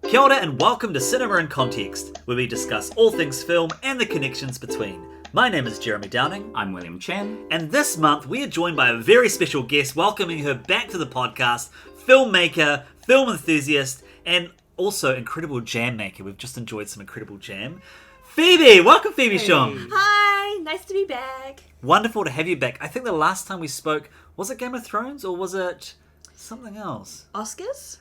Kia ora and welcome to Cinema in Context, where we discuss all things film and the connections between. My name is Jeremy Downing. I'm William Chen. And this month we are joined by a very special guest, welcoming her back to the podcast, filmmaker, film enthusiast, and also incredible jam maker. We've just enjoyed some incredible jam. Phoebe! Welcome, Phoebe Shum. Hi! Nice to be back. Wonderful to have you back. I think the last time we spoke, was it Game of Thrones or was it something else? Oscars.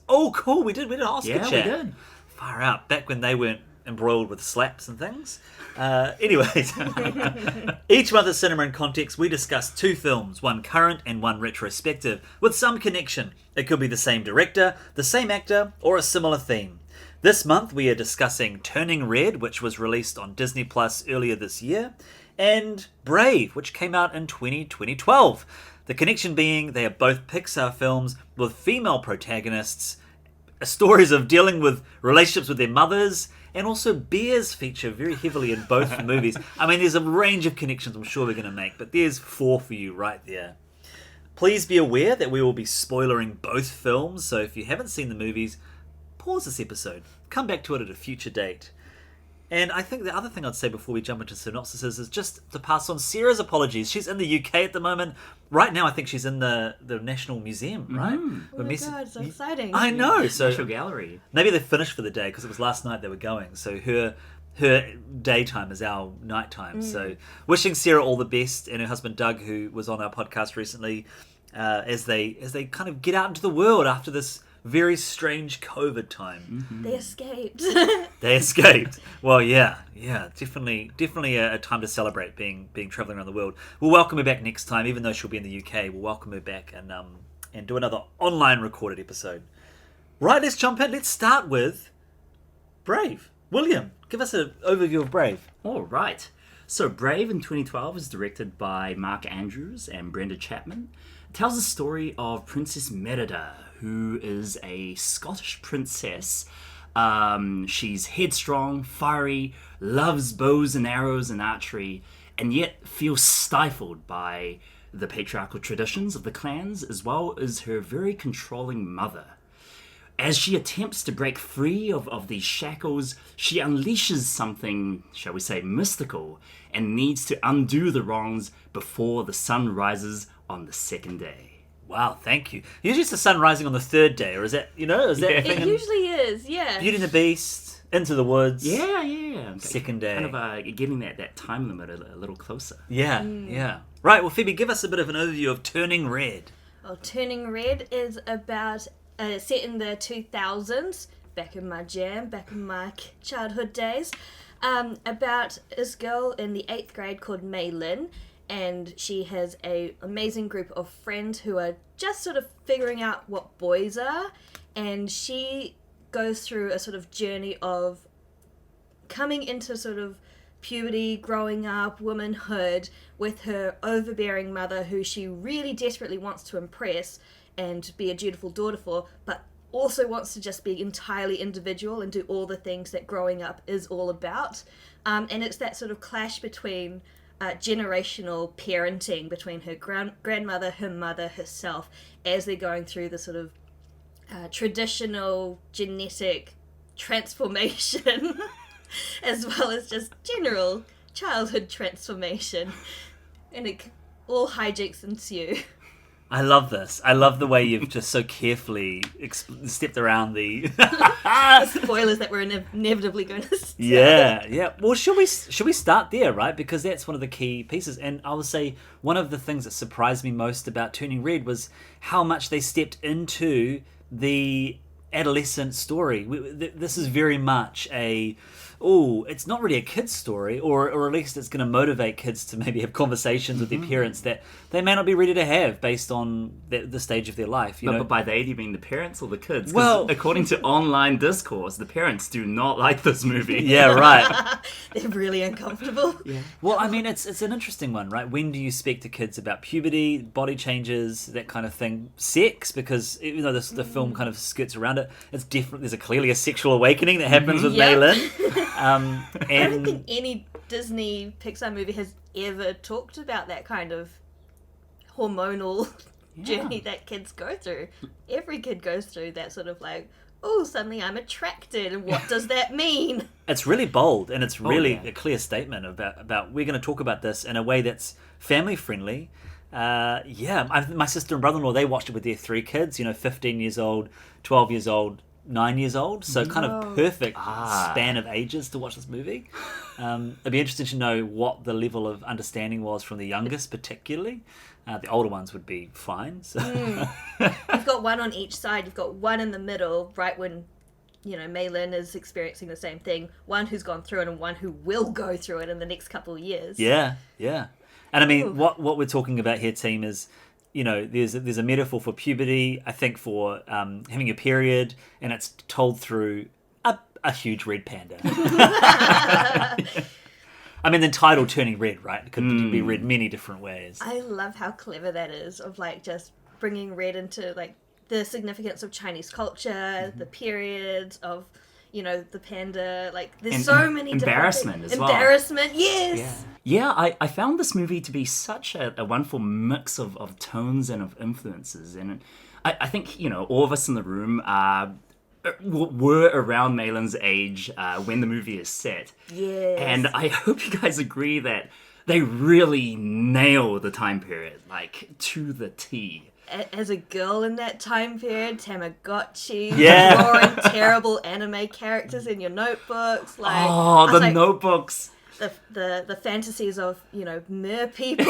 Oh, cool. We did an Oscar chat. Yeah, we did. Far out. Back when they weren't embroiled with slaps and things. Anyways, each month at Cinema in Context, we discuss two films, one current and one retrospective, with some connection. It could be the same director, the same actor, or a similar theme. This month, we are discussing Turning Red, which was released on Disney Plus earlier this year, and Brave, which came out in 2012. The connection being they are both Pixar films with female protagonists, stories of dealing with relationships with their mothers, and also bears feature very heavily in both movies. I mean, there's a range of connections I'm sure we're going to make, but there's four for you right there. Please be aware that we will be spoilering both films, so if you haven't seen the movies, pause this episode. Come back to it at a future date. And I think the other thing I'd say before we jump into synopsises is just to pass on Sarah's apologies. She's in the UK at the moment. Right now, I think she's in the National Museum, right? Oh my god, so exciting. I know. So National Gallery. Maybe they finished for the day because it was last night they were going. So her daytime is our nighttime. So wishing Sarah all the best, and her husband Doug, who was on our podcast recently, as they kind of get out into the world after this very strange COVID time. Mm-hmm. They escaped. They escaped. Well, yeah, definitely a time to celebrate being traveling around the world. We'll welcome her back next time, even though she'll be in the UK. We'll welcome her back and do another online recorded episode. Right, let's jump in. Let's start with Brave. William, give us an overview of Brave. All right. So Brave in 2012 is directed by Mark Andrews and Brenda Chapman. It tells the story of Princess Merida, who is a Scottish princess. She's headstrong, fiery, loves bows and arrows and archery, and yet feels stifled by the patriarchal traditions of the clans, as well as her very controlling mother. As she attempts to break free of these shackles, she unleashes something, shall we say, mystical, and needs to undo the wrongs before the sun rises on the second day. Wow, thank you. Usually it's the sun rising on the third day, or is that, is that a thing? It usually is, yeah. Beauty and the Beast, Into the Woods. Yeah. Second day. Kind of getting that time limit a little closer. Yeah. Right, well, Phoebe, give us a bit of an overview of Turning Red. Well, Turning Red is about, set in the 2000s, back in my childhood days, about this girl in the 8th grade called Mei Lin, and she has an amazing group of friends who are just sort of figuring out what boys are, and she goes through a sort of journey of coming into sort of puberty, growing up, womanhood, with her overbearing mother who she really desperately wants to impress and be a dutiful daughter for, but also wants to just be entirely individual and do all the things that growing up is all about. And it's that sort of clash between generational parenting between her grandmother, her mother, herself, as they're going through the sort of traditional genetic transformation, as well as just general childhood transformation. And all hijinks ensue. I love this. I love the way you've just so carefully stepped around the spoilers that we're inevitably going to start. Yeah. Well, should we start there, right? Because that's one of the key pieces. And I will say one of the things that surprised me most about Turning Red was how much they stepped into the adolescent story. This is very much it's not really a kid's story, or at least it's going to motivate kids to maybe have conversations with their parents that they may not be ready to have based on the stage of their life. But by they, do you mean the parents or the kids? 'Cause well, according to online discourse, the parents do not like this movie. Yeah, right. They're really uncomfortable. Yeah. Well, I mean, it's an interesting one, right? When do you speak to kids about puberty, body changes, that kind of thing, sex? Because even though the film kind of skirts around it, it's different. There's clearly a sexual awakening that happens with Mei Lin. I don't think any Disney Pixar movie has ever talked about that kind of hormonal journey that kids go through. Every kid goes through that sort of like oh, suddenly I'm attracted, and what does that mean? It's really bold, and it's really yeah. a clear statement about we're going to talk about this in a way that's family friendly. My sister and brother-in-law, they watched it with their 3 kids, 15 years old, 12 years old, 9 years old, so kind of perfect span of ages to watch this movie. It'd be interesting to know what the level of understanding was from the youngest, particularly. The older ones would be fine. So. You've got one on each side. You've got one in the middle, right when, Mei-Lin is experiencing the same thing. One who's gone through it and one who will go through it in the next couple of years. Yeah. And I mean, what we're talking about here, team, is, there's a metaphor for puberty, I think for having a period, and it's told through a huge red panda. I mean, the title turning red, right? It could be read many different ways. I love how clever that is, of just bringing red into the significance of Chinese culture, the periods of, the panda. There's so many embarrassment different as well. Embarrassment, yes. Yeah, I found this movie to be such a wonderful mix of tones and of influences, and I think all of us in the room were around Mei-Lin's age when the movie is set. Yes. And I hope you guys agree that they really nail the time period, to the T. As a girl in that time period, Tamagotchi, Yeah. drawing terrible anime characters in your notebooks, the notebooks. The fantasies of mer people.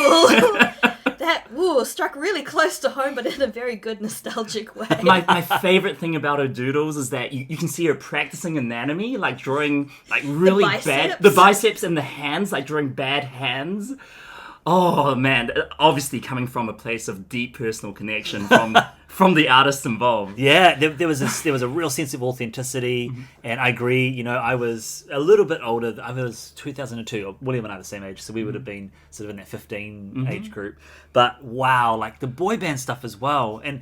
That struck really close to home, but in a very good nostalgic way. My favorite thing about her doodles is that you can see her practicing anatomy, drawing really bad the biceps and the hands, drawing bad hands. Oh man, obviously coming from a place of deep personal connection from the artists involved. Yeah, there was a real sense of authenticity, and I agree. I was a little bit older. I was 2002. William and I are the same age, so we would have been sort of in that 15 age group. But wow, the boy band stuff as well, and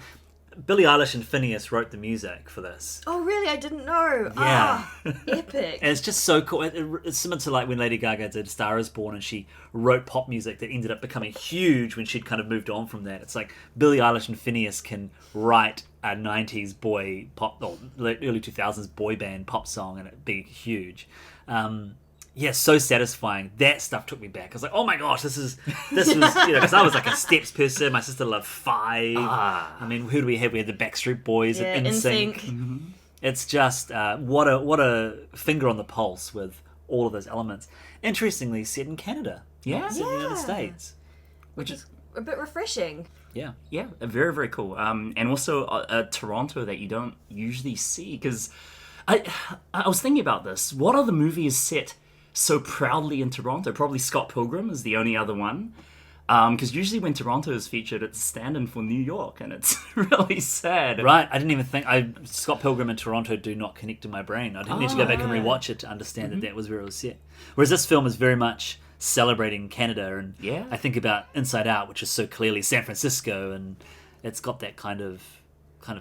Billie Eilish and Phineas wrote the music for this. Oh really? I didn't know. Yeah. Epic. And it's just so cool. It's similar to when Lady Gaga did Star Is Born, and she wrote pop music that ended up becoming huge when she'd kind of moved on from that. It's Billie Eilish and Phineas can write a 90s boy pop, or early 2000s boy band pop song, and it'd be huge. So satisfying. That stuff took me back. I was like, oh my gosh, this was, because I was a Steps person. My sister loved Five. I mean, who do we have? We had the Backstreet Boys and NSYNC. It's just, what a finger on the pulse with all of those elements. Interestingly, set in Canada. Yeah. Set in the United States. Which is a bit refreshing. Yeah. Yeah, very, very cool. And also a Toronto that you don't usually see, because I was thinking about this. What other movie is set so proudly in Toronto? Probably Scott Pilgrim is the only other one. Because usually when Toronto is featured, it's stand-in for New York, and it's really sad. Right, I didn't even think... Scott Pilgrim and Toronto do not connect in my brain. I didn't need to go back and rewatch it to understand that was where it was set. Whereas this film is very much celebrating Canada, and I think about Inside Out, which is so clearly San Francisco, and it's got that kind of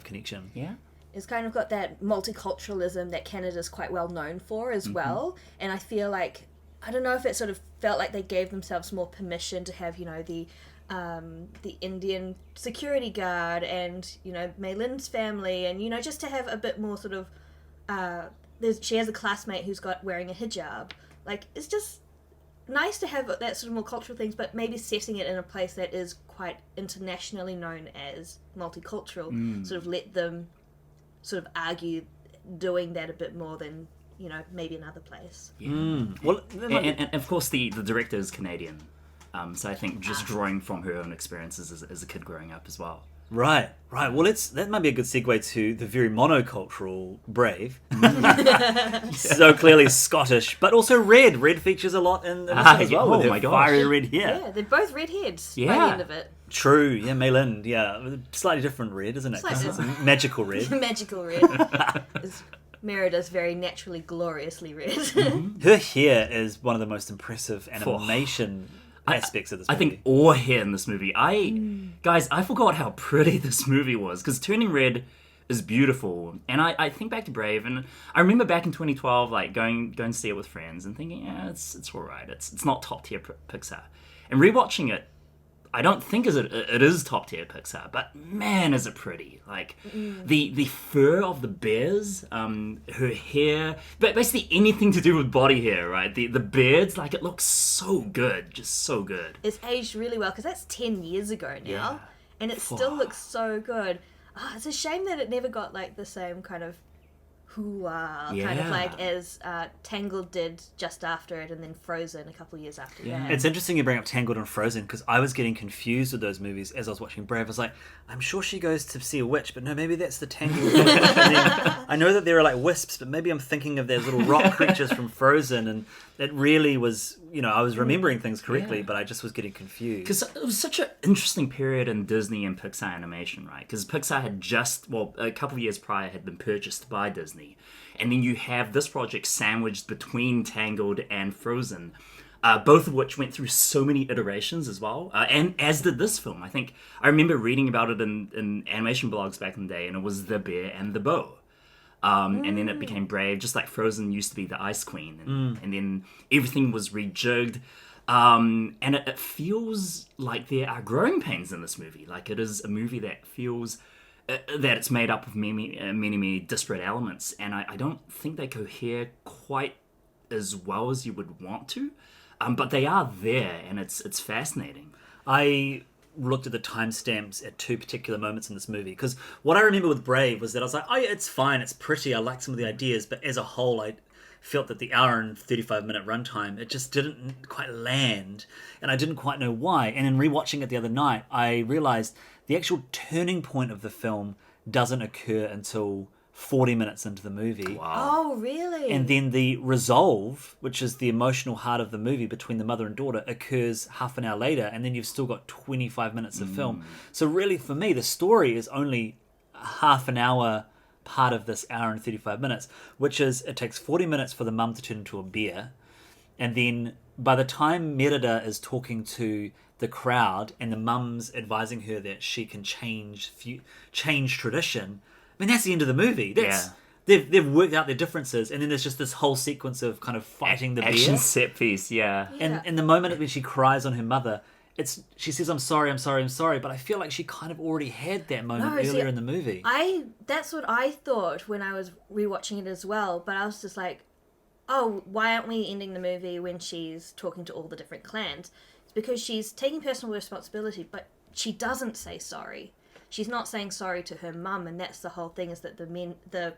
connection. Yeah. It's kind of got that multiculturalism that Canada's quite well known for as well. And I feel I don't know if it sort of felt like they gave themselves more permission to have, the Indian security guard and, Mei-Lin's family, and, just to have a bit more sort of, she has a classmate who's wearing a hijab. It's just nice to have that sort of more cultural things, but maybe setting it in a place that is quite internationally known as multicultural, sort of let them sort of argue doing that a bit more than maybe another place. Well, and of course the director is Canadian, so I think just drawing from her own experiences as a kid growing up as well. Right. Well, that might be a good segue to the very monocultural Brave. So clearly Scottish, but also red. Red features a lot in this one as well. Oh with my her gosh. fiery red hair. Yeah, they're both redheads by the Yeah. end of it. True. Yeah, Mei-Lin. Yeah, slightly different red, isn't it? 'Cause Slightly. it's a magical red. Magical red. Merida's very naturally gloriously red. Her hair is one of the most impressive animation aspects of this movie. I think all hair in this movie. Guys, I forgot how pretty this movie was, because Turning Red is beautiful. And I think back to Brave, and I remember back in 2012, going to see it with friends and thinking, yeah, it's all right. It's not top tier Pixar. And rewatching it, I don't think it is top tier Pixar, but man, is it pretty! Like the fur of the bears, her hair, but basically anything to do with body hair, right? The beards, like it looks so good, just so good. It's aged really well because that's 10 years ago now, Yeah. and it still looks so good. It's a shame that it never got like the same kind of hoo-ah kind of Yeah. like as Tangled did just after it, and then Frozen a couple of years after that. It's interesting you bring up Tangled and Frozen because I was getting confused with those movies as I was watching Brave. I was like, I'm sure she goes to see a witch, but no, maybe that's the Tangled witch. And then I know that there are like wisps, but maybe I'm thinking of those little rock creatures from Frozen, and it really was, I was remembering things correctly, but I just was getting confused. Because it was such an interesting period in Disney and Pixar animation, right? Because Pixar had a couple of years prior, had been purchased by Disney. And then you have this project sandwiched between Tangled and Frozen, both of which went through so many iterations as well. And as did this film. I remember reading about it in animation blogs back in the day, and it was The Bear and the Bow. And then it became Brave, just like Frozen used to be the Ice Queen. And then everything was rejigged. And it feels like there are growing pains in this movie. Like it is a movie that feels that it's made up of many disparate elements. And I don't think they cohere quite as well as you would want to. But they are there, and it's fascinating. I looked at the timestamps at two particular moments in this movie because what I remember with Brave was that I was like, oh yeah, it's fine, it's pretty, I like some of the ideas, but as a whole I felt that the hour and 35-minute runtime, it just didn't quite land, and I didn't quite know why. And in rewatching it the other night, I realized the actual turning point of the film doesn't occur until 40 minutes into the movie. Wow. Oh, really? And then the resolve, which is the emotional heart of the movie between the mother and daughter, occurs half an hour later, and then you've still got 25 minutes of film. So really, for me, the story is only a half an hour part of this hour and 35 minutes, which is, it takes 40 minutes for the mum to turn into a bear, and then by the time Merida is talking to the crowd, and the mum's advising her that she can change tradition, I mean, that's the end of the movie. They've worked out their differences, and then there's just this whole sequence of kind of fighting the bear. Action set piece, yeah. And the moment when she cries on her mother, she says, I'm sorry, but I feel like she kind of already had that moment earlier in the movie. That's what I thought when I was rewatching it as well, but I was just like, oh, why aren't we ending the movie when she's talking to all the different clans? It's because she's taking personal responsibility, but she doesn't say sorry. She's not saying sorry to her mum, and that's the whole thing, is that the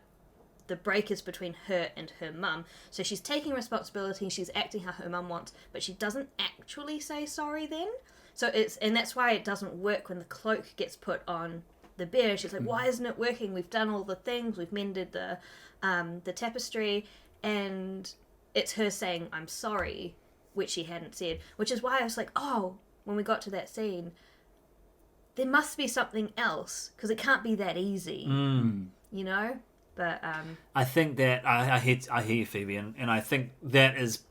break is between her and her mum. So she's taking responsibility, she's acting how her mum wants, but she doesn't actually say sorry then. And that's why it doesn't work when the cloak gets put on the bear. She's like, why isn't it working? We've done all the things, we've mended the tapestry, and it's her saying, I'm sorry, which she hadn't said. Which is why I was like, oh, when we got to that scene, there must be something else, because it can't be that easy, But I think that I hear you, Phoebe, and I think that is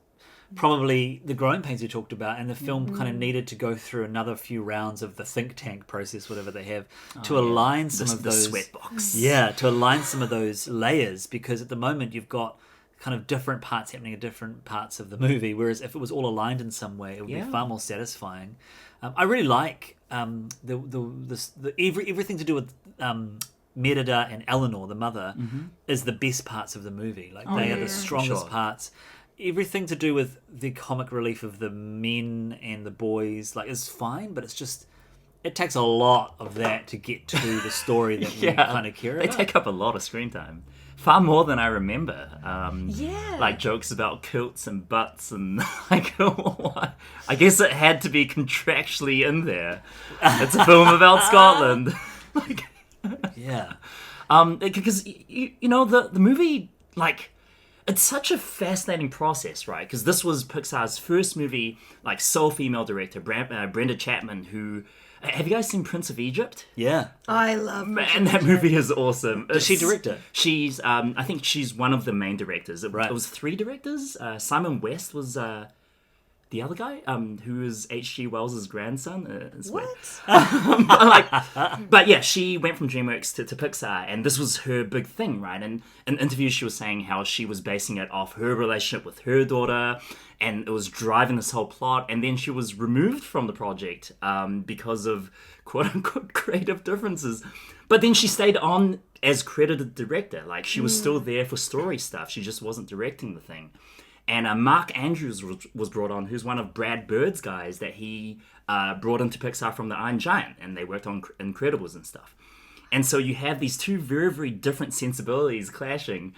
probably the growing pains you talked about, and the film kind of needed to go through another few rounds of the think tank process, whatever they have, to align some of those sweat box. Yeah, to align some of those layers, because at the moment you've got kind of different parts happening at different parts of the movie, whereas if it was all aligned in some way, it would be far more satisfying. I really like everything to do with Merida and Eleanor, the mother, is the best parts of the movie. Like they are the strongest parts. Everything to do with the comic relief of the men and the boys, like, is fine, but it's just, it takes a lot of that to get to the story that we kind of care about. They take up a lot of screen time. Far more than I remember. Like jokes about kilts and butts and like, I guess it had to be contractually in there. It's a film about Scotland. Because the movie, like, it's such a fascinating process, right? Because this was Pixar's first movie, like, sole female director, Brenda Chapman, who... Have you guys seen Prince of Egypt? Yeah. I love it. And that movie is awesome. Does she direct it? She's, I think she's one of the main directors. It Right. was 3 directors. Simon West was the other guy, who is H.G. Wells' grandson. Is What? But yeah, she went from DreamWorks to Pixar, and this was her big thing, right? And in interviews, she was saying how she was basing it off her relationship with her daughter, and it was driving this whole plot. And then she was removed from the project because of quote-unquote creative differences. But then she stayed on as credited director. Like, she was still there for story stuff. She just wasn't directing the thing. And Mark Andrews was brought on, who's one of Brad Bird's guys that he brought into Pixar from the Iron Giant, and they worked on Incredibles and stuff. And so you have these two very, very different sensibilities clashing.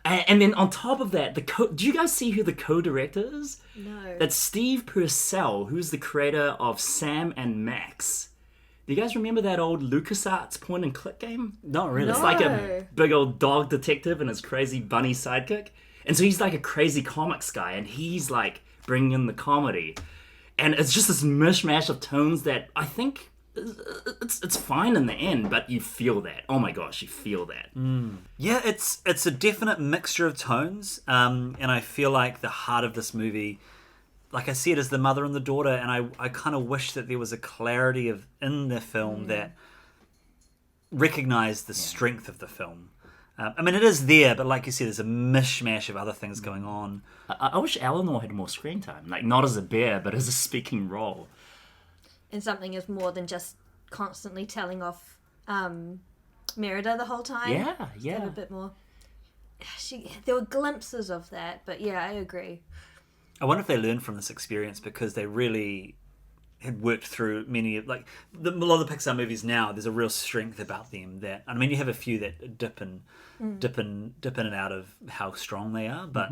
And then on top of that, do you guys see who the co-director is? No. That's Steve Purcell, who's the creator of Sam and Max. Do you guys remember that old LucasArts point-and-click game? Not really. It's like a big old dog detective and his crazy bunny sidekick. And so he's like a crazy comics guy, and he's like bringing in the comedy. And it's just this mishmash of tones that I think it's fine in the end, but you feel that. Oh my gosh, you feel that. Yeah, it's a definite mixture of tones, and I feel like the heart of this movie, like I see it as the mother and the daughter, and I kind of wish that there was a clarity in the film that recognized the strength of the film. I mean, it is there, but like you said, there's a mishmash of other things going on. I wish Eleanor had more screen time, like not as a bear, but as a speaking role. And something is more than just constantly telling off Merida the whole time. Yeah. Have a bit more. There were glimpses of that, but yeah, I agree. I wonder if they learned from this experience because they really had worked through many of, like, a lot of the Pixar movies now, there's a real strength about them that, I mean, you have a few that dip in and out of how strong they are, but...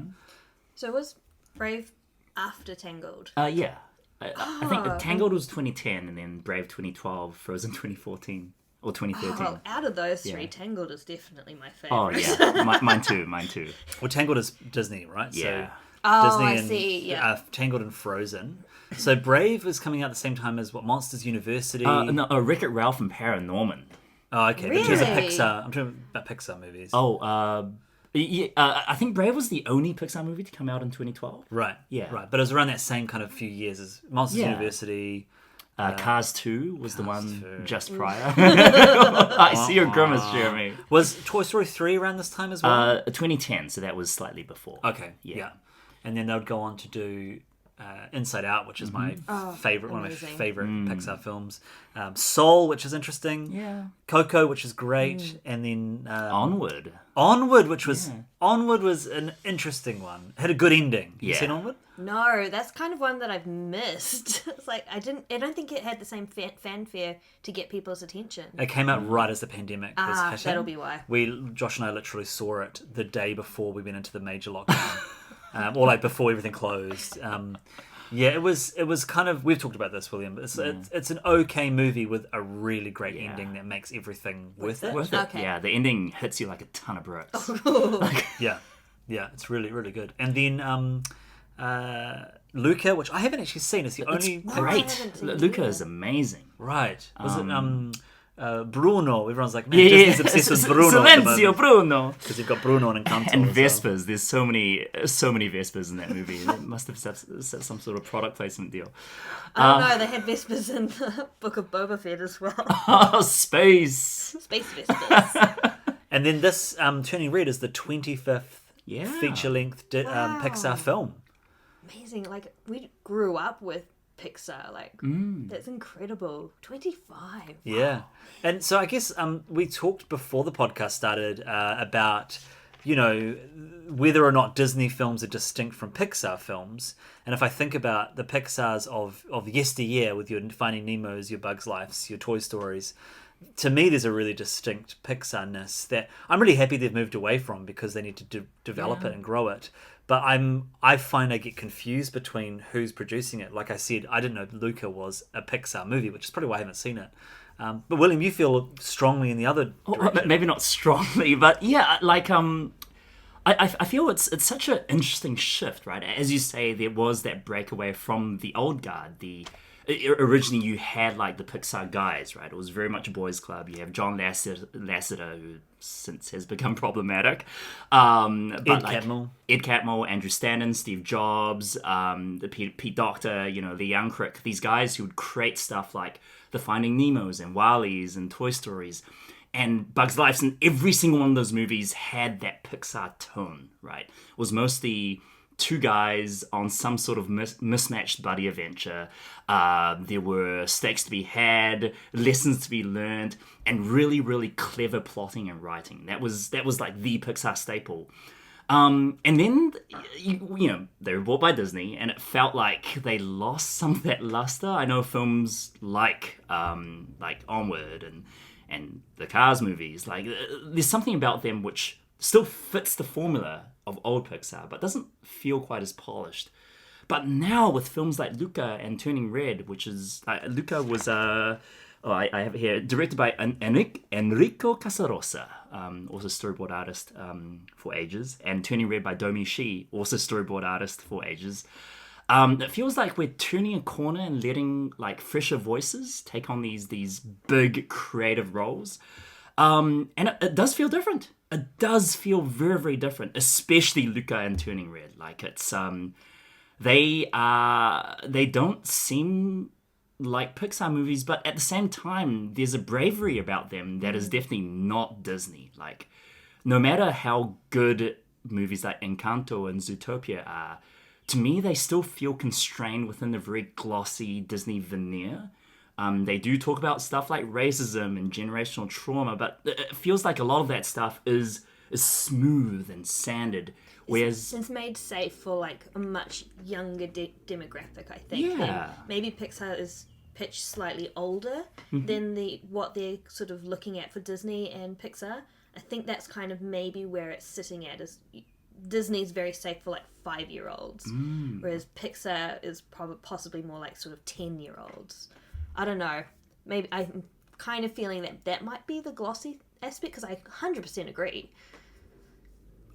So was Brave after Tangled? Yeah. I think Tangled was 2010, and then Brave 2012, Frozen 2014, or 2013. Oh, out of those three, Tangled is definitely my favourite. Oh, yeah. Mine too. Well, Tangled is Disney, right? Yeah. Oh, Disney I and, see, yeah. Tangled and Frozen. So Brave is coming out at the same time as what, Monsters University? No, Wreck-It Ralph and Paranorman. Oh, okay. But in terms of Really? Pixar, I'm talking about Pixar movies. Oh, I think Brave was the only Pixar movie to come out in 2012. Right. Yeah. Right. But it was around that same kind of few years as Monsters Yeah. University. Cars 2 was the Cars one 2. just prior. I see your grimace, Jeremy. Was Toy Story 3 around this time as well? 2010, so that was slightly before. Okay. Yeah. And then they would go on to do Inside Out, which is my favorite, one of my amazing. favorite Pixar films. Soul, which is interesting. Yeah. Coco, which is great, and then Onward. Onward, which was an interesting one. It had a good ending. You Yeah. seen Onward? No, that's kind of one that I've missed. It's like I don't think it had the same fanfare to get people's attention. It came out right as the pandemic was hitting. That'll be why. Josh and I literally saw it the day before we went into the major lockdown. Or like before everything closed. Yeah, it was kind of, we've talked about this, William, but it's an okay movie with a really great ending that makes everything worth it. Worth it. Okay. Yeah, the ending hits you like a ton of bricks. Yeah, it's really, really good. And then Luca, which I haven't actually seen, is the only... I Great. haven't seen Luca it. is amazing. Right. Was it Bruno? Everyone's like, man, Yeah, Disney's obsessed with Bruno at the Silencio, moment. Bruno. Because you've got Bruno and Encanto. And as well. Vespers. There's so many Vespers in that movie. They must have set some sort of product placement deal. Oh no, they had Vespers in the Book of Boba Fett as well. Oh, space. Space Vespers. And then this Turning Red is the 25th Yeah. feature-length Pixar film. Amazing. Like, we grew up with Pixar. Like, that's incredible. 25. Yeah. And so I guess we talked before the podcast started about, you know, whether or not Disney films are distinct from Pixar films. And if I think about the Pixars of yesteryear with your Finding Nemo's, your Bug's Life's, your Toy Stories, to me there's a really distinct Pixar-ness that I'm really happy they've moved away from because they need to develop it and grow it. But I find I get confused between who's producing it. Like I said, I didn't know Luca was a Pixar movie, which is probably why I haven't seen it. But William, you feel strongly in the other direction. Maybe not strongly, but yeah, like I feel it's such an interesting shift, right? As you say, there was that breakaway from the old guard, the originally you had like the Pixar guys, right? It was very much a boys' club. You have John Lasseter, who since has become problematic. But Ed Catmull, Andrew Stanton, Steve Jobs, the Pete Docter, the Young Crick, these guys who would create stuff like the Finding Nemos and Wall-E's and Toy Stories and Bugs Life, and every single one of those movies had that Pixar tone, right? It was mostly two guys on some sort of mismatched buddy adventure. There were stakes to be had, lessons to be learned, and really, really clever plotting and writing. That was like the Pixar staple. And then, they were bought by Disney, and it felt like they lost some of that luster. I know films like Onward and the Cars movies, like there's something about them which still fits the formula of old Pixar, but doesn't feel quite as polished. But now with films like Luca and Turning Red, which is Luca was I have it here, directed by Enrico Casarosa, also storyboard artist for ages, and Turning Red by Domi Shi, also storyboard artist for ages. It feels like we're turning a corner and letting like fresher voices take on these big creative roles. And it does feel different. It does feel very, very different, especially Luca and Turning Red. Like it's they don't seem like Pixar movies, but at the same time, there's a bravery about them that is definitely not Disney. Like, no matter how good movies like Encanto and Zootopia are, to me, they still feel constrained within the very glossy Disney veneer. They do talk about stuff like racism and generational trauma, but it feels like a lot of that stuff is smooth and sanded. Whereas it's made safe for like a much younger demographic, I think. Yeah. Maybe Pixar is pitched slightly older than what they're sort of looking at for Disney and Pixar. I think that's kind of maybe where it's sitting at. Is Disney's very safe for like 5-year-olds, whereas Pixar is possibly more like sort of 10-year-olds. I don't know. Maybe I'm kind of feeling that might be the glossy aspect, because I 100% agree.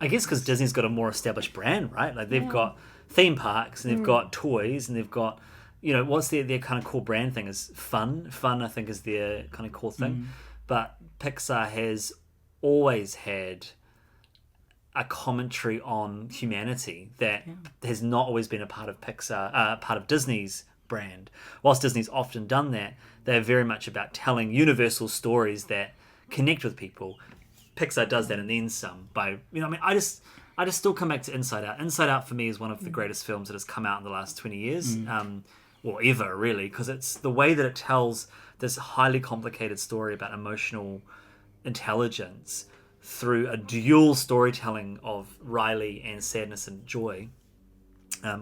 I guess because Disney's got a more established brand, right? Like they've got theme parks and they've got toys and they've got, what's their kind of core brand thing is fun. Fun, I think, is their kind of core thing. But Pixar has always had a commentary on humanity that has not always been a part of part of Disney's brand. Whilst Disney's often done that, they're very much about telling universal stories that connect with people. Pixar does that and then some by, I just still come back to Inside Out. Inside Out for me is one of the greatest films that has come out in the last 20 years, or ever really, because it's the way that it tells this highly complicated story about emotional intelligence through a dual storytelling of Riley and sadness and joy.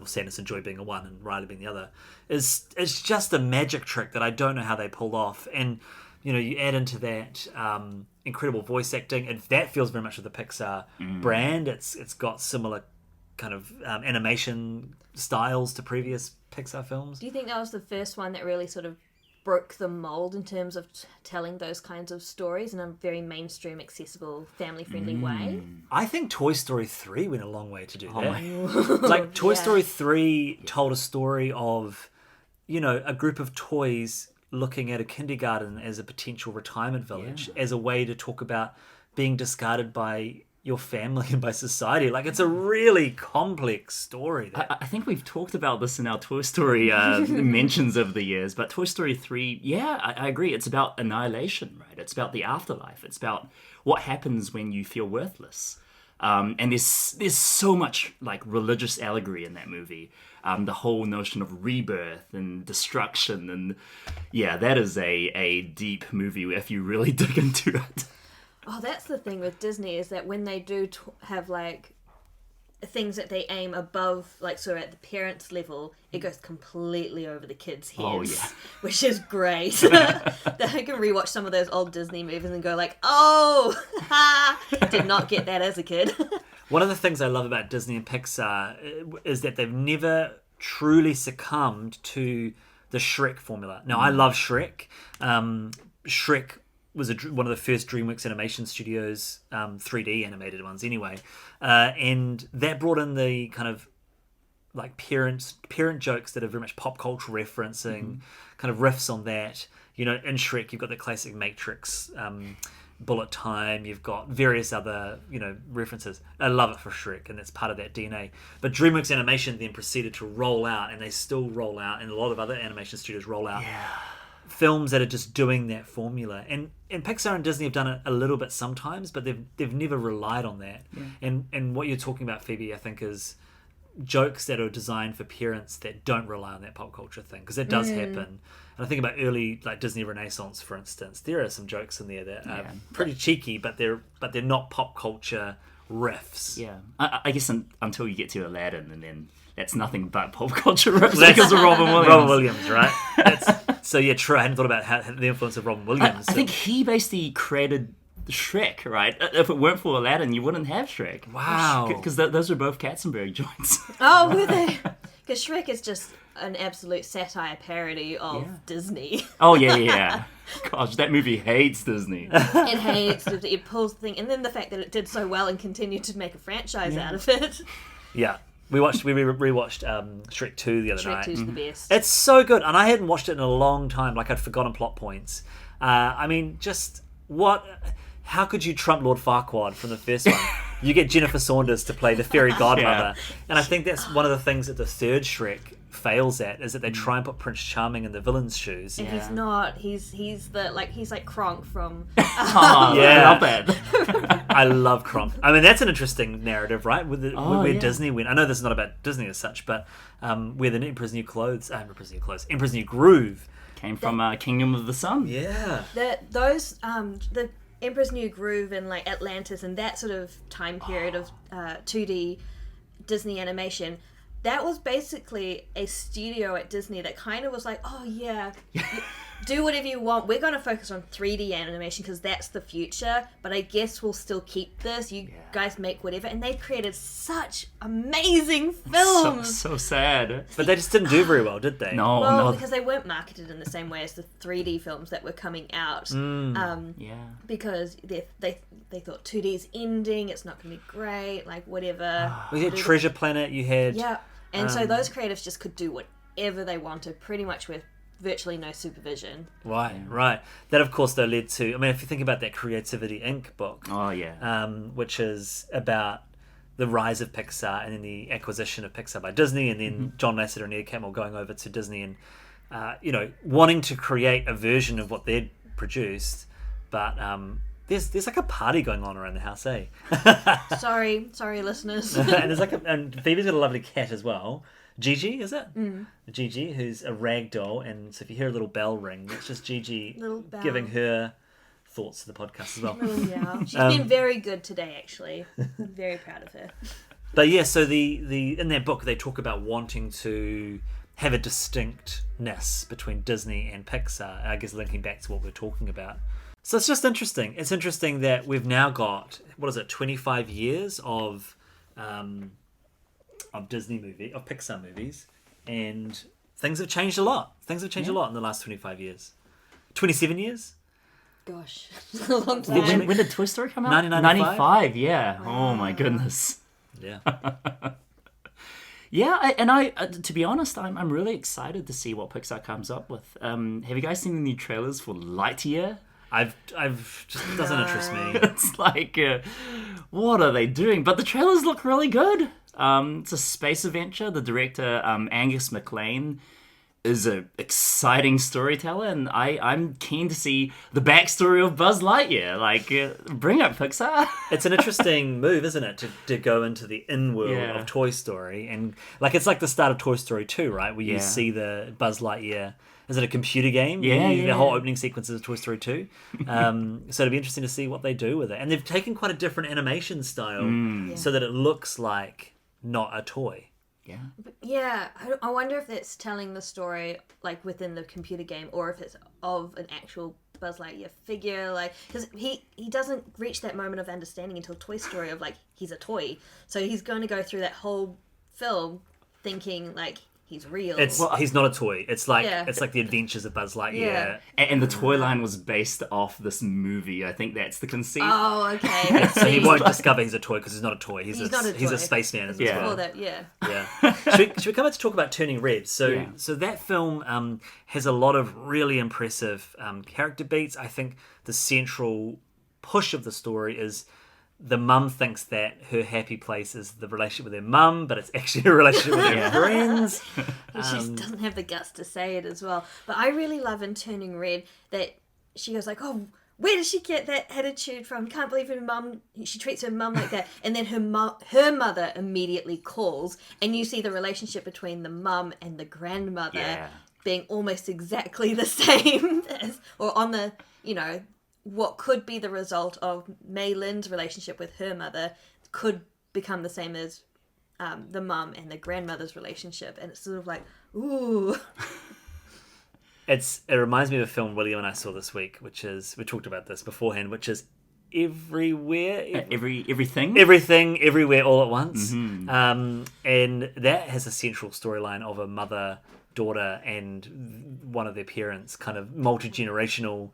Sadness and joy being a one and Riley being the other, it's just a magic trick that I don't know how they pulled off. And you add into that incredible voice acting, and that feels very much of the Pixar brand. It's got similar kind of animation styles to previous Pixar films. Do you think that was the first one that really sort of broke the mold in terms of telling those kinds of stories in a very mainstream, accessible, family-friendly way? I think Toy Story 3 went a long way to do that. Like Toy Story 3 told a story of, a group of toys looking at a kindergarten as a potential retirement village, as a way to talk about being discarded by your family and by society. Like, it's a really complex story. I think we've talked about this in our Toy Story mentions over the years, but Toy Story 3, I agree. It's about annihilation, right? It's about the afterlife. It's about what happens when you feel worthless. And there's so much like religious allegory in that movie. The whole notion of rebirth and destruction, and that is a deep movie if you really dig into it. Oh, that's the thing with Disney, is that when they do have like things that they aim above, like sort of at the parents' level, it goes completely over the kids' heads. Oh, yeah. Which is great. That I can rewatch some of those old Disney movies and go like, did not get that as a kid. One of the things I love about Disney and Pixar is that they've never truly succumbed to the Shrek formula. Now, I love Shrek. Shrek was one of the first DreamWorks animation studios, 3D animated ones anyway. And that brought in the kind of like parent jokes that are very much pop culture referencing, kind of riffs on that. You know, in Shrek, you've got the classic Matrix, bullet time. You've got various other, you know, references. I love it for Shrek, and that's part of that DNA. But DreamWorks Animation then proceeded to roll out, and they still roll out, and a lot of other animation studios roll out films that are just doing that formula. And Pixar and Disney have done it a little bit sometimes, but they've never relied on that. And what you're talking about, Phoebe, I think is jokes that are designed for parents that don't rely on that pop culture thing, because that does happen. And I think about early like Disney Renaissance, for instance. There are some jokes in there that are pretty cheeky, but they're not pop culture riffs. Yeah, I guess until you get to Aladdin, and then that's nothing but pop culture riffs because of Robin Williams. Robin Williams, right? So yeah, true. I hadn't thought about the influence of Robin Williams. I think he basically created Shrek, right? If it weren't for Aladdin, you wouldn't have Shrek. Wow. Because those were both Katzenberg joints. Oh, were they? Because Shrek is just an absolute satire parody of Disney. Oh, yeah. Gosh, that movie hates Disney. It hates it. It pulls the thing. And then the fact that it did so well and continued to make a franchise out of it. Yeah. We rewatched Shrek 2 the other night. Shrek 2's the best. It's so good. And I hadn't watched it in a long time. Like, I'd forgotten plot points. I mean, just what... How could you trump Lord Farquaad from the first one? You get Jennifer Saunders to play the fairy godmother. And I think that's one of the things that the third Shrek fails at, is that they try and put Prince Charming in the villain's shoes. And he's not. He's like Kronk from... Oh, yeah. I love that. I love Kronk. I mean, that's an interesting narrative, right? Where Disney went. I know this is not about Disney as such, but where the Emperor's New Groove came from Kingdom of the Sun. Yeah. The Emperor's New Groove and like Atlantis and that sort of time period of 2D Disney animation, that was basically a studio at Disney that kind of was like, oh yeah, do whatever you want. We're going to focus on 3D animation because that's the future, but I guess we'll still keep this. You guys make whatever. And they created such amazing films. So sad. But they just didn't do very well, did they? No. Because they weren't marketed in the same way as the 3D films that were coming out. Because they thought 2D is ending, it's not going to be great, like whatever. You had Treasure Planet, you had... Yeah. And so those creatives just could do whatever they wanted, pretty much with virtually no supervision. Right. That, of course, though, led to... I mean, if you think about that Creativity Inc. book... Oh, yeah. Which is about the rise of Pixar and then the acquisition of Pixar by Disney, and then John Lasseter and Ed Catmull going over to Disney and, wanting to create a version of what they'd produced, but... There's like a party going on around the house, eh? Sorry, listeners. and Phoebe's got a lovely cat as well. Gigi, is it? Gigi, who's a rag doll, and so if you hear a little bell ring, that's just Gigi giving her thoughts to the podcast as well. Yeah, she's been very good today, actually. I'm very proud of her. But yeah, so the in that book they talk about wanting to have a distinctness between Disney and Pixar. I guess linking back to what we're talking about. So it's just interesting. It's interesting that we've now got 25 years of Pixar movies, and things have changed a lot. Things have changed a lot in the last 25 years. 27 years? Gosh, a long time. When did Toy Story come out? 1995, yeah. Wow. Oh my goodness. Yeah. Yeah, and I to be honest, I'm really excited to see what Pixar comes up with. Have you guys seen the new trailers for Lightyear? I've just doesn't interest me. It's like, what are they doing? But the trailers look really good. It's a space adventure. The director, Angus MacLean, is an exciting storyteller, and I'm keen to see the backstory of Buzz Lightyear. Like, bring up Pixar. It's an interesting move, isn't it, to go into the in-world of Toy Story, and like it's like the start of Toy Story 2, right, where you see the Buzz Lightyear. Is it a computer game? Yeah. The whole opening sequence is Toy Story 2. So it'll be interesting to see what they do with it. And they've taken quite a different animation style so that it looks like not a toy. Yeah. Yeah, I wonder if that's telling the story like within the computer game, or if it's of an actual Buzz Lightyear figure, like, because he doesn't reach that moment of understanding until Toy Story of like he's a toy. So he's going to go through that whole film thinking like he's real. He's not a toy. It's like Yeah. it's like the Adventures of Buzz Lightyear. Yeah. And the toy line was based off this movie. I think that's the conceit. Oh, okay. So he won't discover he's a toy because he's not a toy. He's not a He's a toy. spaceman as Yeah. well. Before that, yeah. Yeah. Should we come back to talk about Turning Red? So Yeah. so that film has a lot of really impressive character beats. I think the central push of the story is the mum thinks that her happy place is the relationship with her mum, but it's actually a relationship with her friends. And she doesn't have the guts to say it as well. But I really love in Turning Red that she goes like, oh, where did she get that attitude from? Can't believe her mum, she treats her mum like that. And then her mother immediately calls, and you see the relationship between the mum and the grandmother Yeah. being almost exactly the same or on the, what could be the result of Mei Lin's relationship with her mother could become the same as the mum and the grandmother's relationship. And it's sort of like, ooh. It reminds me of a film William and I saw this week, which is, we talked about this beforehand, which is Everywhere. Everything? Everything, Everywhere, All at Once. Mm-hmm. And that has a central storyline of a mother, daughter, and one of their parents, kind of multi-generational.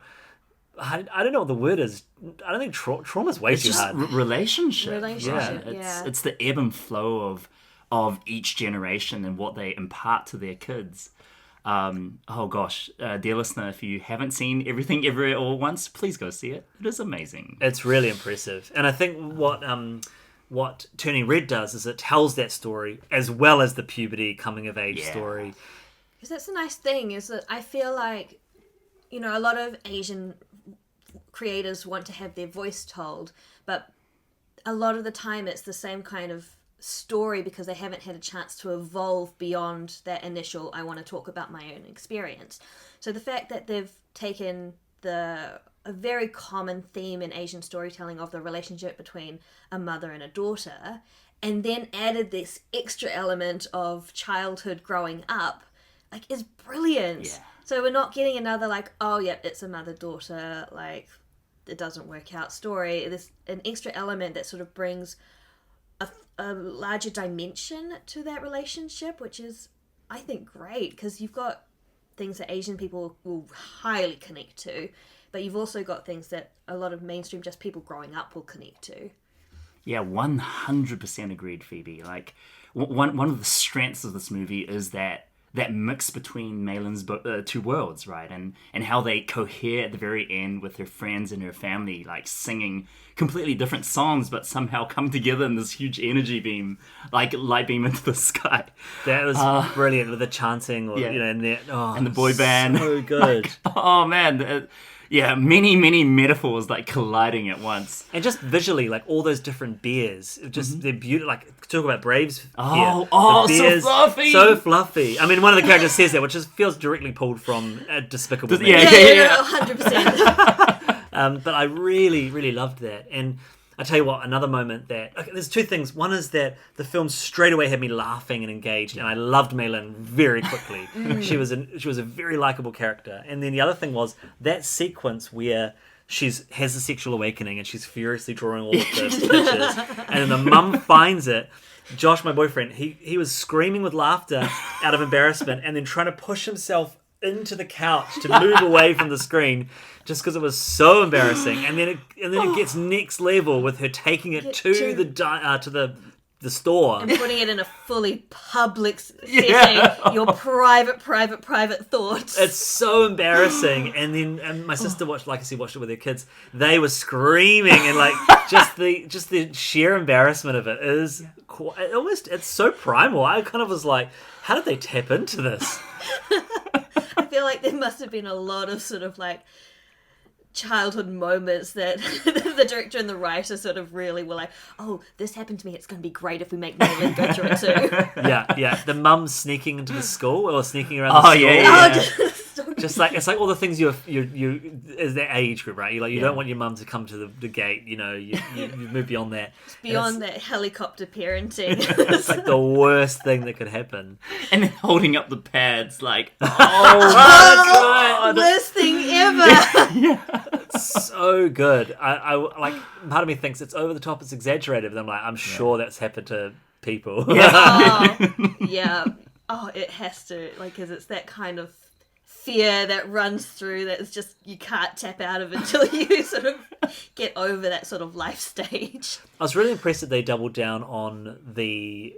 I don't know what the word is. I don't think trauma's way It's too just hard. Relationship, It's the ebb and flow of each generation and what they impart to their kids. Oh gosh, dear listener, if you haven't seen Everything Everywhere All at Once, please go see it. It is amazing. It's really impressive. And I think what Turning Red does is it tells that story as well as the puberty coming of age story. Because that's the nice thing, is that I feel like, a lot of Asian creators want to have their voice told, but a lot of the time it's the same kind of story because they haven't had a chance to evolve beyond that initial I want to talk about my own experience. So the fact that they've taken a very common theme in Asian storytelling of the relationship between a mother and a daughter, and then added this extra element of childhood growing up, is brilliant. Yeah. So we're not getting another oh yeah, it's a mother-daughter, it doesn't work out story. There's an extra element that sort of brings a larger dimension to that relationship, which is, I think, great, because you've got things that Asian people will highly connect to, but you've also got things that a lot of mainstream just people growing up will connect to. Yeah, 100% agreed, Phoebe. One of the strengths of this movie is that mix between Maylin's two worlds, right? And how they cohere at the very end with her friends and her family, singing completely different songs, but somehow come together in this huge energy beam, light beam into the sky. That was brilliant with the chanting, And the boy band. So good. Oh man, many, many metaphors colliding at once. And just visually, all those different bears, just they're beautiful. Talk about Braves. Oh, here. The bears, so fluffy! So fluffy. I mean, one of the characters says that, which just feels directly pulled from Despicable Me. Yeah. 100%. But I really, really loved that. And I tell you what, another moment there's two things. One is that the film straight away had me laughing and engaged, and I loved Maylin very quickly. She was a very likable character. And then the other thing was that sequence where has a sexual awakening and she's furiously drawing all of the pictures, and then the mum finds it. Josh, my boyfriend, he was screaming with laughter out of embarrassment, and then trying to push himself into the couch to move away from the screen, just because it was so embarrassing. And then it gets next level with her taking it to the store and putting it in a fully public setting, your private thoughts. It's so embarrassing. And then my sister watched it with her kids. They were screaming, and just the sheer embarrassment of it is it's so primal. I kind of was like, how did they tap into this? I feel like there must have been a lot of sort of childhood moments that the director and the writer sort of really were like, oh, this happened to me, it's going to be great if we make Maylin go through it too. Yeah. The mum sneaking into the school or sneaking around the school. Yeah. Just it's like all the things you as that age group, right? You don't want your mum to come to the gate. You move beyond that. It's beyond that helicopter parenting. It's the worst thing that could happen. And then holding up the pads oh my god, worst thing ever. It's so good. I part of me thinks it's over the top, it's exaggerated, but I'm sure that's happened to people. Yeah. Oh, it has to, like, because it's that kind of fear that runs through that is just, you can't tap out of until you sort of get over that sort of life stage. I was really impressed that they doubled down on the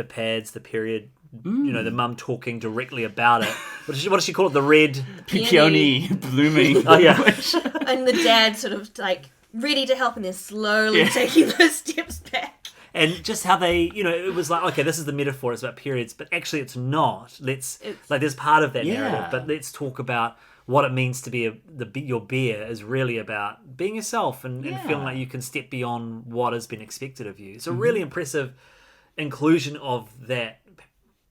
pads, the period, the mum talking directly about it. What does she call it? The red... Peony blooming. Oh, yeah. And the dad sort of, like, ready to help and then slowly taking those steps back. And just how they, it was like, okay, this is the metaphor, it's about periods, but actually it's not. There's part of that narrative, but let's talk about what it means to be your bear is really about being yourself and feeling like you can step beyond what has been expected of you. It's a really impressive inclusion of that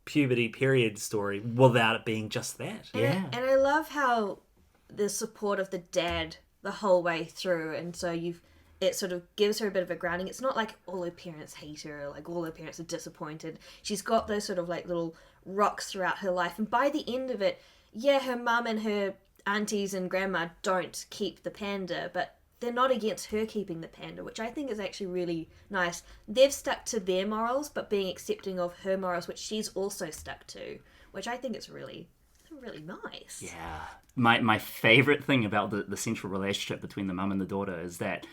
puberty period story without it being just that. And I love how the support of the dad the whole way through, and so it sort of gives her a bit of a grounding. It's not like all her parents hate her, like all her parents are disappointed. She's got those sort of like little rocks throughout her life, and by the end of it, her mum and her aunties and grandma don't keep the panda, but they're not against her keeping the panda, which I think is actually really nice. They've stuck to their morals, but being accepting of her morals, which she's also stuck to, which I think is really nice. Yeah. My favourite thing about the central relationship between the mum and the daughter is that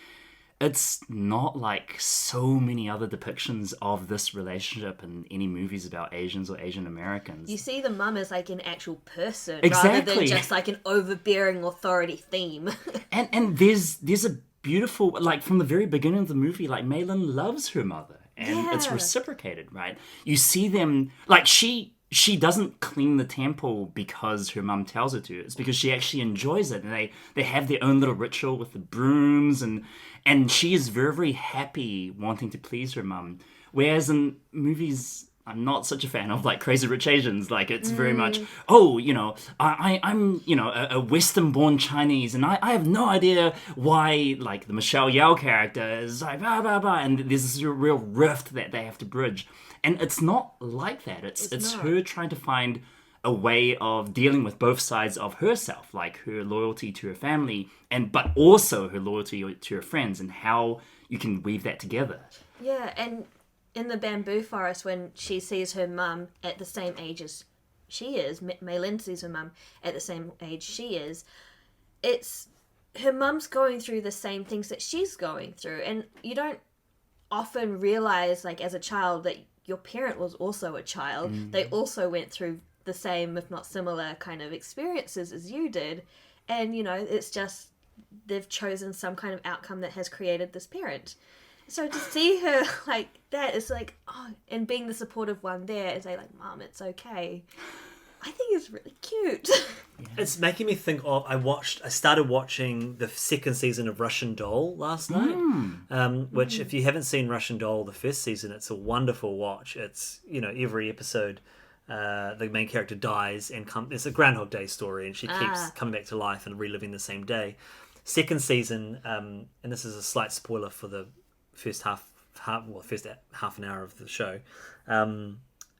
it's not like so many other depictions of this relationship in any movies about Asians or Asian Americans. You see the mum as like an actual person Exactly. rather than just like an overbearing authority theme. and there's a beautiful, like from the very beginning of the movie, like Maylin loves her mother and it's reciprocated, right? You see them, like she doesn't clean the temple because her mum tells her to. It's because she actually enjoys it. And they have their own little ritual with the brooms. And she is very, very happy wanting to please her mum. Whereas in movies, I'm not such a fan of, like, Crazy Rich Asians. Like, it's very much, I'm a Western-born Chinese. And I have no idea why, like, the Michelle Yeoh character is like, blah, blah, blah. And there's this real rift that they have to bridge. And it's not like that. It's her trying to find a way of dealing with both sides of herself, like her loyalty to her family, but also her loyalty to her friends, and how you can weave that together. Yeah, and in the bamboo forest, when she sees her mum at the same age as she is, Maylin sees her mum at the same age she is, it's her mum's going through the same things that she's going through, and you don't often realize, like, as a child, that your parent was also a child. They also went through the same, if not similar, kind of experiences as you did. And, it's just they've chosen some kind of outcome that has created this parent. So to see her like that is like, and being the supportive one there and say, like, Mom, it's okay, I think is really cute. It's making me think of, I started watching the second season of Russian Doll last night, which if you haven't seen Russian Doll, the first season, it's a wonderful watch. It's, every episode, the main character dies and it's a Groundhog Day story, and she keeps coming back to life and reliving the same day. Second season, and this is a slight spoiler for the first half an hour of the show,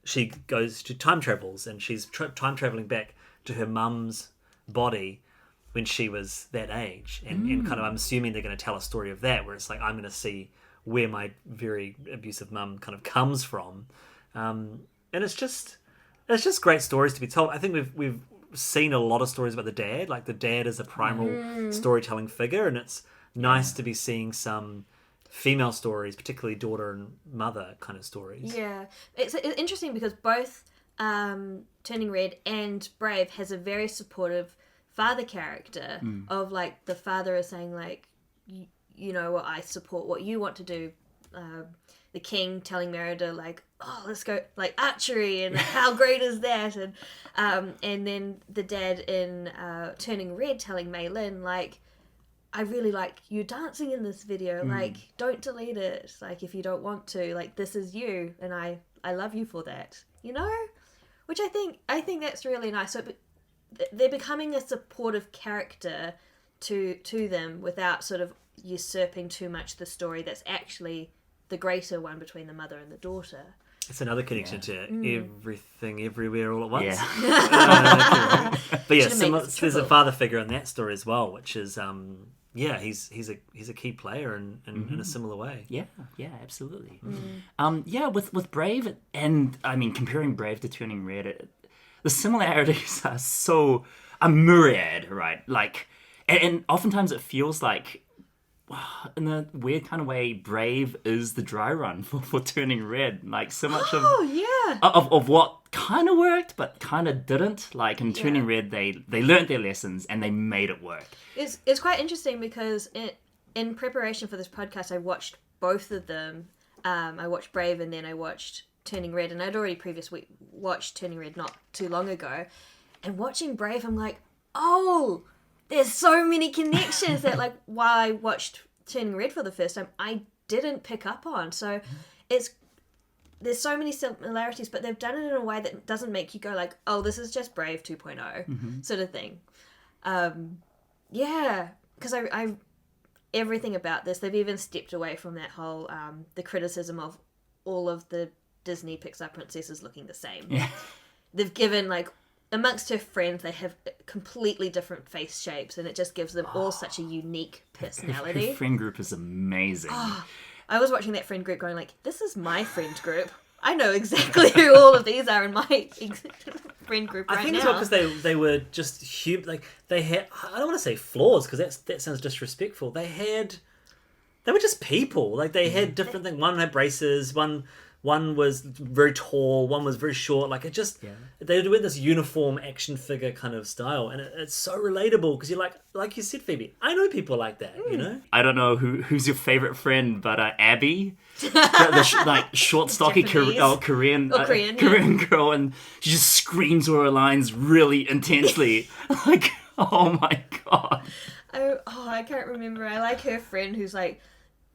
she goes to time travels, and she's time traveling back to her mum's body when she was that age, and kind of, I'm assuming they're going to tell a story of that, where it's like, I'm going to see where my very abusive mum kind of comes from, and it's just great stories to be told. I think we've seen a lot of stories about the dad, like the dad is a primal storytelling figure, and it's nice to be seeing some female stories, particularly daughter and mother kind of stories. Yeah, it's interesting because both Turning Red and Brave has a very supportive father character of, like, the father is saying, like, I support what you want to do. The king telling Merida, like, let's go, like, archery, and how great is that? And then the dad in Turning Red telling Maylin, like, I really like you dancing in this video. Like, don't delete it. Like, if you don't want to, like, this is you, and I love you for that. Which I think that's really nice. So they're becoming a supportive character to them without sort of usurping too much the story that's actually the greater one between the mother and the daughter. It's another connection to everything, everywhere, all at once. Yeah. But yeah, there's a father figure in that story as well, which is he's a key player in a similar way. Yeah, absolutely. With Brave, and I mean, comparing Brave to Turning Red, the similarities are a myriad, right? Like, and oftentimes it feels like, in a weird kind of way, Brave is the dry run for Turning Red. Like, so much of what kind of worked but kind of didn't. Like, in Turning Red, they learned their lessons and they made it work. It's quite interesting because in preparation for this podcast, I watched both of them. I watched Brave and then I watched Turning Red, and I'd already previously watched Turning Red not too long ago. And watching Brave, I'm like, oh, there's so many connections that, like, while I watched Turning Red for the first time, I didn't pick up on. So there's so many similarities, but they've done it in a way that doesn't make you go like, oh, this is just Brave 2.0 sort of thing. Because I everything about this, they've even stepped away from that whole the criticism of all of the Disney Pixar princesses looking the same. Yeah. They've given, like, amongst her friends, they have completely different face shapes, and it just gives them all such a unique personality. Her friend group is amazing. I was watching that friend group going like, this is my friend group. I know exactly who all of these are in my friend group right now. I think it's well because they were just human. Like, they had, I don't want to say flaws because that sounds disrespectful. They were just people. Like, they had different things. One had braces, one was very tall, one was very short. Like, it just, they were doing this uniform action figure kind of style. And it's so relatable because you're like you said, Phoebe, I know people like that, you know? I don't know who's your favorite friend, but Abby, like short, stocky Korean girl, and she just screams all her lines really intensely. Like, oh my God. I can't remember. I like her friend who's like,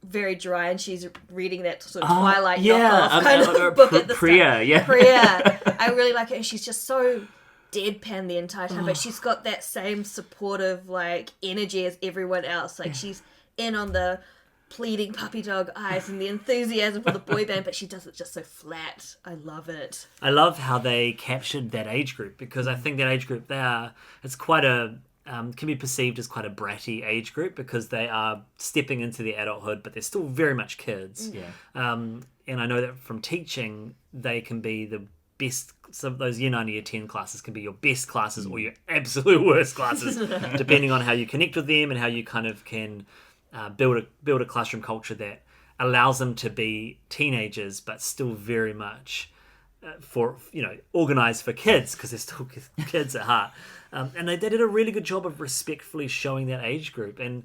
very dry, and she's reading that sort of Twilight knockoff kind of book at the Priya, start. Priya. I really like her, and she's just so deadpan the entire time, but she's got that same supportive, like, energy as everyone else. Like, she's in on the pleading puppy dog eyes and the enthusiasm for the boy band, but she does it just so flat. I love it. I love how they captured that age group, because I think that age group it's quite can be perceived as quite a bratty age group because they are stepping into their adulthood, but they're still very much kids. Yeah. And I know that from teaching, they can be the best. Some of those year 9 to year 10 classes can be your best classes or your absolute worst classes, depending on how you connect with them and how you kind of can build a classroom culture that allows them to be teenagers, but still very much organized for kids, because they're still kids at heart. And they did a really good job of respectfully showing that age group. And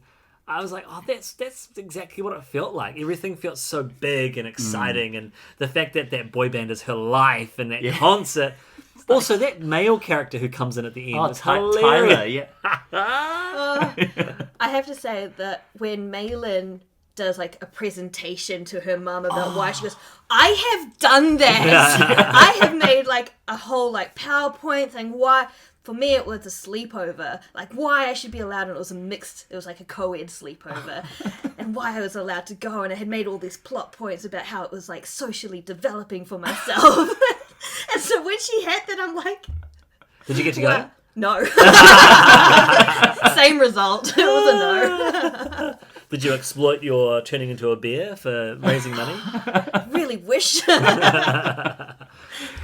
I was like, oh, that's exactly what it felt like. Everything felt so big and exciting. And the fact that boy band is her life and that concert. Also, that male character who comes in at the end is hilarious. Tyler, I have to say that when Maylin does, like, a presentation to her mum about why, she goes, I have done that. I have made, like, a whole, like, PowerPoint thing. Why? For me, it was a sleepover. Like, why I should be allowed, and it was like a co-ed sleepover. And why I was allowed to go, and I had made all these plot points about how it was, like, socially developing for myself. And so when she had that, I'm like... Did you get to go? No. Same result. It was a no. Did you exploit your turning into a bear for raising money? Really wish.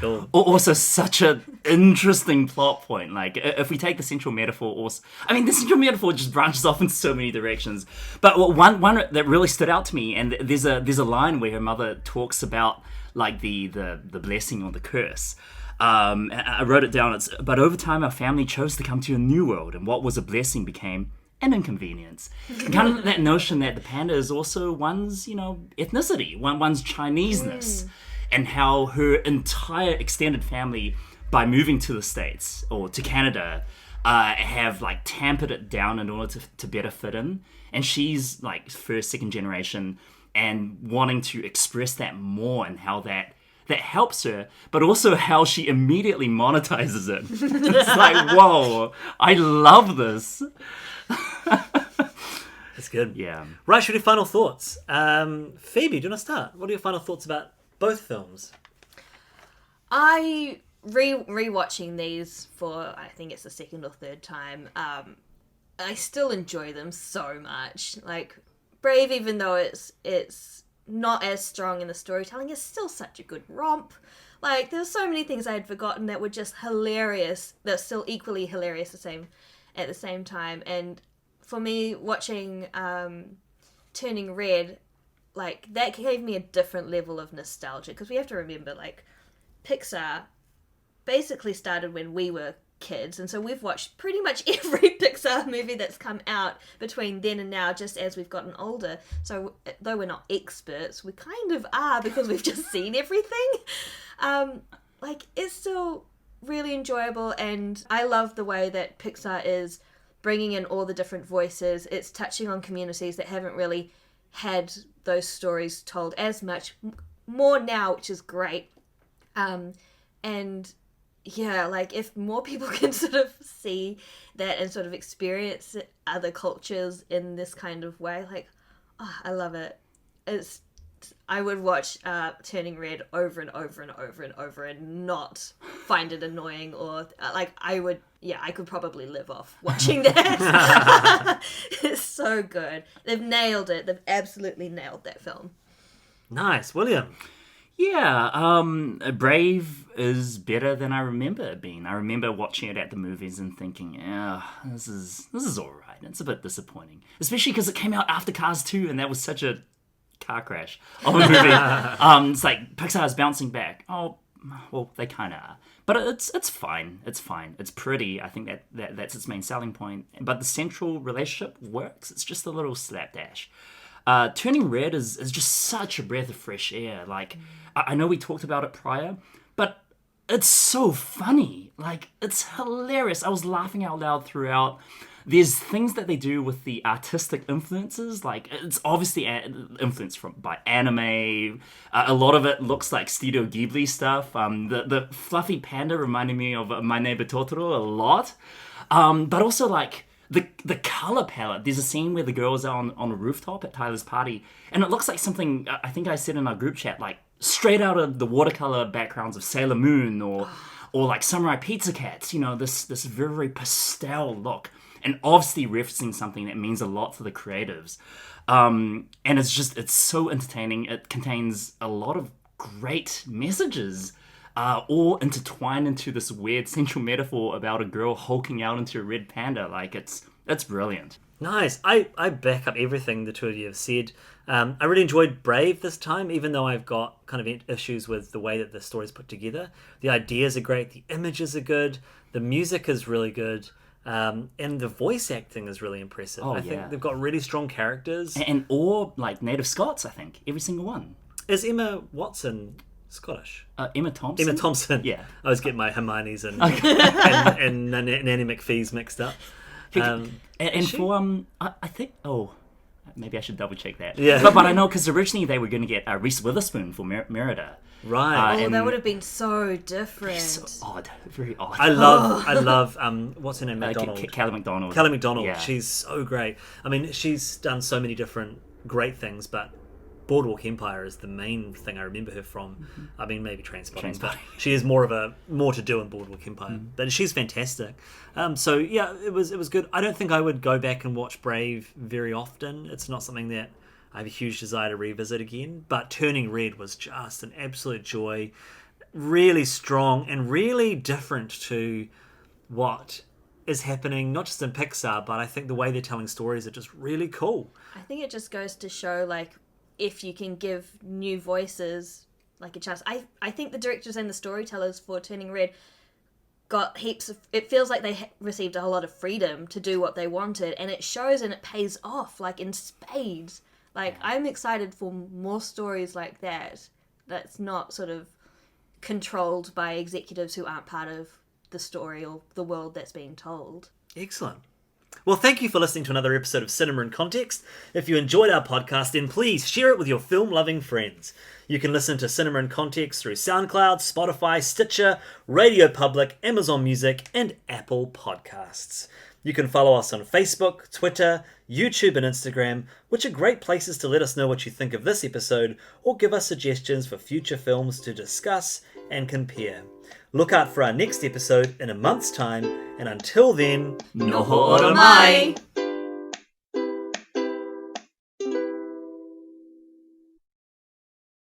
Cool. Also, such an interesting plot point. Like, if we take the central metaphor, the central metaphor just branches off in so many directions. But one that really stood out to me, and there's a line where her mother talks about, like, the blessing or the curse. I wrote it down. But over time, our family chose to come to a new world, and what was a blessing became an inconvenience. And kind of that notion that the panda is also one's, ethnicity, one's Chineseness, and how her entire extended family, by moving to the States or to Canada, have, like, tampered it down in order to better fit in. And she's, like, first, second generation, and wanting to express that more, and how that helps her, but also how she immediately monetizes it. It's like, whoa, I love this. That's good. Yeah. Right, should we do final thoughts? Phoebe, do you want to start? What are your final thoughts about both films? I rewatching these for, I think it's the second or third time. I still enjoy them so much. Like, Brave, even though it's not as strong in the storytelling, is still such a good romp. Like, there's so many things I had forgotten that were just hilarious, that are still equally hilarious at the same time. And for me, watching Turning Red, like, that gave me a different level of nostalgia, because we have to remember, like, Pixar basically started when we were kids, and so we've watched pretty much every Pixar movie that's come out between then and now, just as we've gotten older. So though we're not experts, we kind of are, because we've just seen everything. Like, it's still really enjoyable, and I love the way that Pixar is bringing in all the different voices. It's touching on communities that haven't really had those stories told as much, more now, which is great. And yeah, like, if more people can sort of see that and sort of experience other cultures in this kind of way, like, oh, I love it. I would watch Turning Red over and over and over and over and not find it annoying, or like, I could probably live off watching that. It's so good. They've nailed it. They've absolutely nailed that film. Nice. William? Yeah, Brave is better than I remember it being. I remember watching it at the movies and thinking, this is all right. It's a bit disappointing, especially because it came out after Cars 2, and that was such a car crash of a movie. It's like Pixar's bouncing back. Oh, well, they kind of are, but it's fine. It's fine. It's pretty. I think that's its main selling point. But the central relationship works. It's just a little slapdash. Turning Red is just such a breath of fresh air. Like, I know we talked about it prior, but it's so funny. Like, it's hilarious. I was laughing out loud throughout. There's things that they do with the artistic influences. Like, it's obviously influenced by anime. A lot of it looks like Studio Ghibli stuff. The fluffy panda reminded me of My Neighbor Totoro a lot. But also, like, the color palette. There's a scene where the girls are on a rooftop at Tyler's party, and it looks like something, I think I said in our group chat, like straight out of the watercolor backgrounds of Sailor Moon or like Samurai Pizza Cats. You know, this very, very pastel look, and obviously referencing something that means a lot to the creatives. And it's so entertaining. It contains a lot of great messages, all intertwined into this weird central metaphor about a girl hulking out into a red panda. Like, it's brilliant. Nice. I back up everything the two of you have said. I really enjoyed Brave this time, even though I've got kind of issues with the way that the story's put together. The ideas are great, the images are good, the music is really good, and the voice acting is really impressive. I think they've got really strong characters. And all, like, native Scots, I think. Every single one. Is Emma Watson Scottish? Emma Thompson? Emma Thompson. Yeah. I always get my Hermione's and Nanny McPhee's mixed up. I think, maybe I should double check that. Yeah. But I know, because originally they were going to get Reese Witherspoon for Merida. Right. That would have been so different. So odd. Very odd. I love what's her name? McDonald. Kelly MacDonald. Kelly MacDonald. Yeah. She's so great. I mean, she's done so many different great things, but Boardwalk Empire is the main thing I remember her from. Mm-hmm. I mean, maybe Trainspotting, but she is more to do in Boardwalk Empire. Mm. But she's fantastic. So yeah, it was good. I don't think I would go back and watch Brave very often. It's not something that I have a huge desire to revisit again. But Turning Red was just an absolute joy. Really strong and really different to what is happening, not just in Pixar, but I think the way they're telling stories are just really cool. I think it just goes to show, like, if you can give new voices like a chance. I think the directors and the storytellers for Turning Red got heaps of... It feels like they received a lot of freedom to do what they wanted, and it shows and it pays off, like, in spades. Like, I'm excited for more stories like that, that's not sort of controlled by executives who aren't part of the story or the world that's being told. Excellent. Well, thank you for listening to another episode of Cinema in Context. If you enjoyed our podcast, then please share it with your film-loving friends. You can listen to Cinema in Context through SoundCloud, Spotify, Stitcher, Radio Public, Amazon Music, and Apple Podcasts. You can follow us on Facebook, Twitter, YouTube, and Instagram, which are great places to let us know what you think of this episode or give us suggestions for future films to discuss and compare. Look out for our next episode in a month's time, and until then, Noho ora mai!